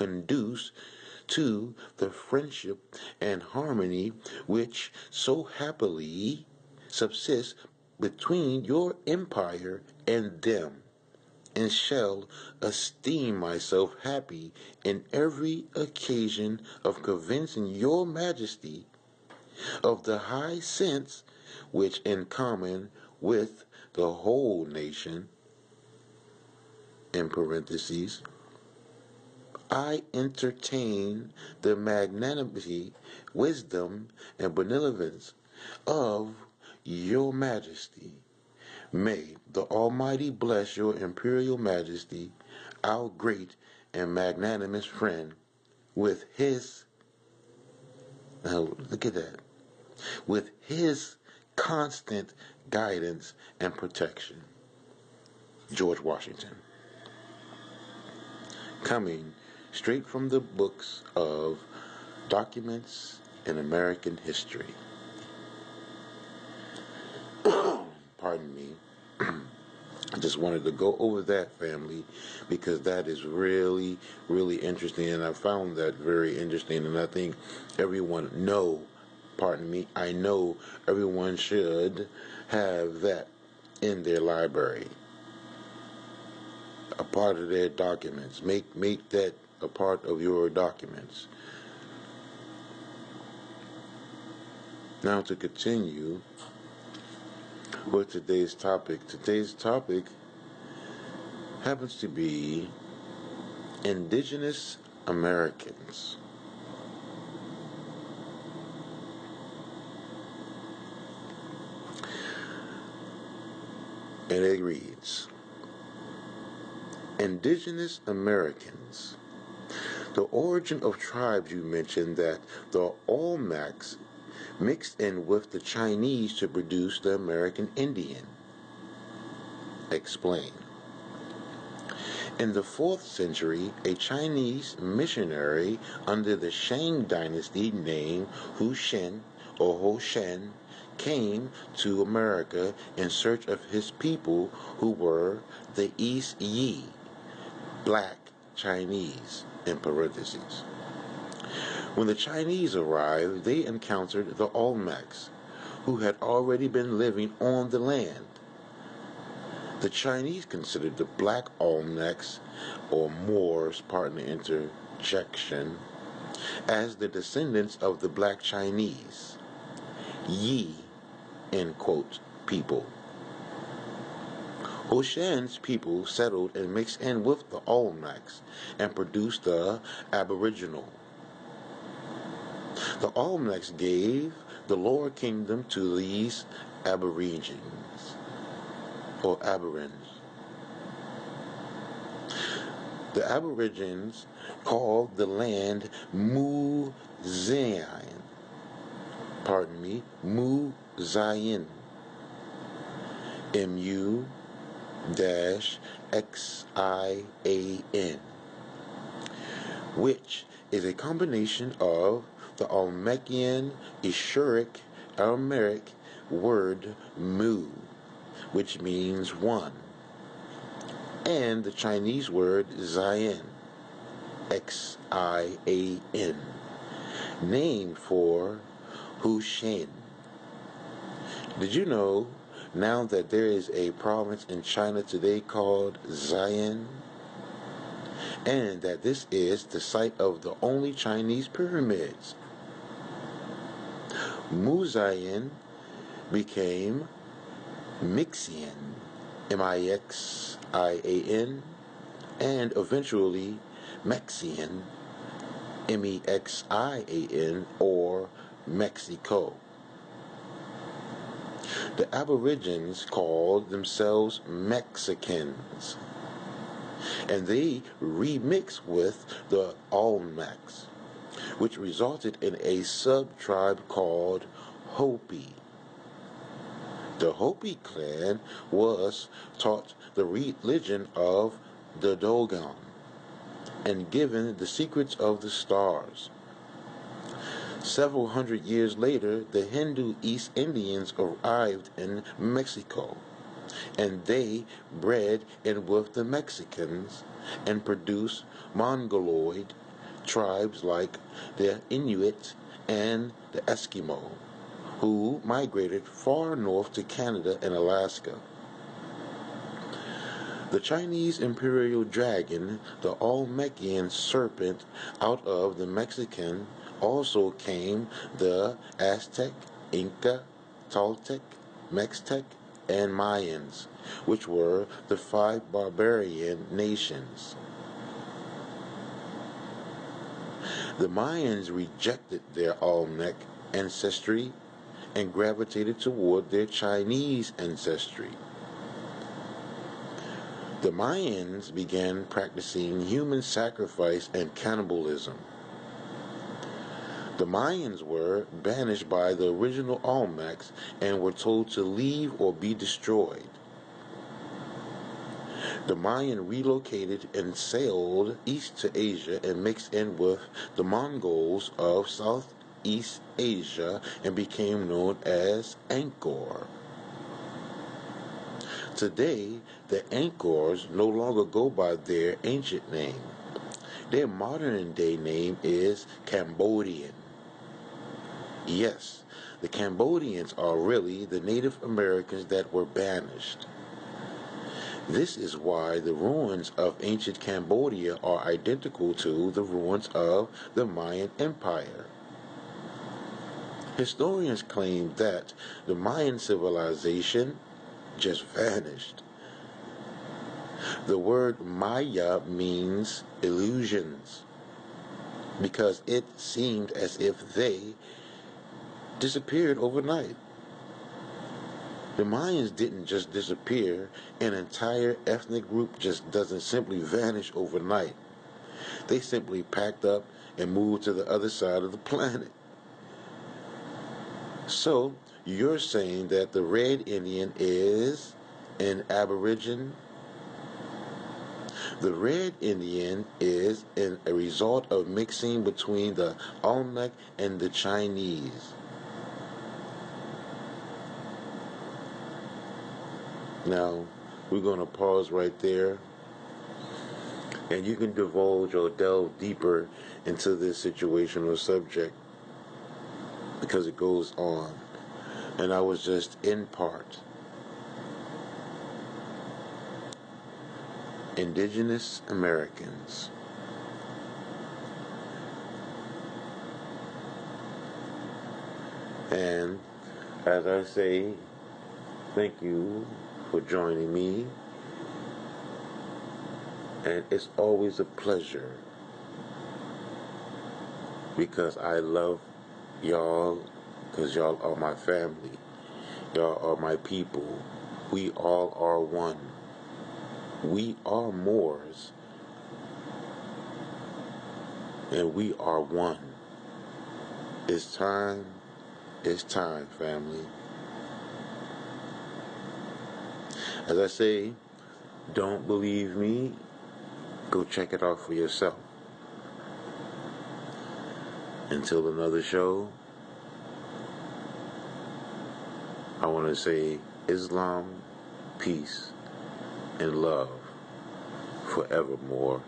conduce to the friendship and harmony which so happily subsists between your empire and them, and shall esteem myself happy in every occasion of convincing your majesty of the high sense which, in common with the whole nation, in parentheses, I entertain the magnanimity, wisdom, and benevolence of your majesty. May the Almighty bless your imperial majesty, our great and magnanimous friend, with his, now look at that, with his constant guidance and protection. George Washington. Coming straight from the books of Documents in American History. Pardon me. I just wanted to go over that, family, because that is really, really interesting, and I found that very interesting, and I think everyone I know everyone should have that in their library, a part of their documents. Make that a part of your documents. Now to continue with today's topic. Today's topic happens to be Indigenous Americans. And it reads, Indigenous Americans. The origin of tribes you mentioned that the Olmecs mixed in with the Chinese to produce the American Indian. Explain. In the 4th century, a Chinese missionary under the Shang dynasty named Hu Shen or Ho Shen came to America in search of his people who were the East Yi, black Chinese, in parentheses. When the Chinese arrived, they encountered the Olmecs, who had already been living on the land. The Chinese considered the black Olmecs, or Moors, pardon the interjection, as the descendants of the black Chinese, Yi, end quote, people. Hoshen's people settled and mixed in with the Olmecs and produced the Aboriginal. The Olmecs gave the lower kingdom to these Aborigines, or Aborigines. The Aborigines called the land Mu-Zayin, Mu-Zayin, M-U-X-I-A-N, which is a combination of the Olmecian Ishuric Aramaic word mu, which means one, and the Chinese word Zayin, X-I-A-N, named for Hu Shen. Did you know now that there is a province in China today called Zayin, and that this is the site of the only Chinese pyramids? Mu-Zayin became Mixian, M-I-X-I-A-N, and eventually Mexian, M-E-X-I-A-N, or Mexico. The Aborigines called themselves Mexicans, and they remixed with the Olmecs, which resulted in a sub-tribe called Hopi. The Hopi clan was taught the religion of the Dogon and given the secrets of the stars. Several hundred years later, the Hindu East Indians arrived in Mexico, and they bred in with the Mexicans and produced Mongoloid tribes like the Inuit and the Eskimo, who migrated far north to Canada and Alaska. The Chinese imperial dragon, the Olmecan serpent out of the Mexican, also came the Aztec, Inca, Toltec, Mextec, and Mayans, which were the 5 barbarian nations. The Mayans rejected their Olmec ancestry and gravitated toward their Chinese ancestry. The Mayans began practicing human sacrifice and cannibalism. The Mayans were banished by the original Olmecs and were told to leave or be destroyed. The Mayan relocated and sailed east to Asia and mixed in with the Mongols of Southeast Asia and became known as Angkor. Today, the Angkors no longer go by their ancient name. Their modern-day name is Cambodian. Yes, the Cambodians are really the Native Americans that were banished. This is why the ruins of ancient Cambodia are identical to the ruins of the Mayan Empire. Historians claim that the Mayan civilization just vanished. The word Maya means illusions because it seemed as if they disappeared overnight. The Mayans didn't just disappear. An entire ethnic group just doesn't simply vanish overnight. They simply packed up and moved to the other side of the planet. So, you're saying that the Red Indian is an aborigine? The Red Indian is a result of mixing between the Olmec and the Chinese. Now, we're going to pause right there, and you can divulge or delve deeper into this situational subject because it goes on, and I was just in part. Indigenous Americans. And as I say, thank you for joining me, and it's always a pleasure because I love y'all, because y'all are my family, y'all are my people. We all are one. We are Moors, and we are one. It's time, family. As I say, don't believe me, go check it out for yourself. Until another show, I want to say Islam, peace, and love forevermore.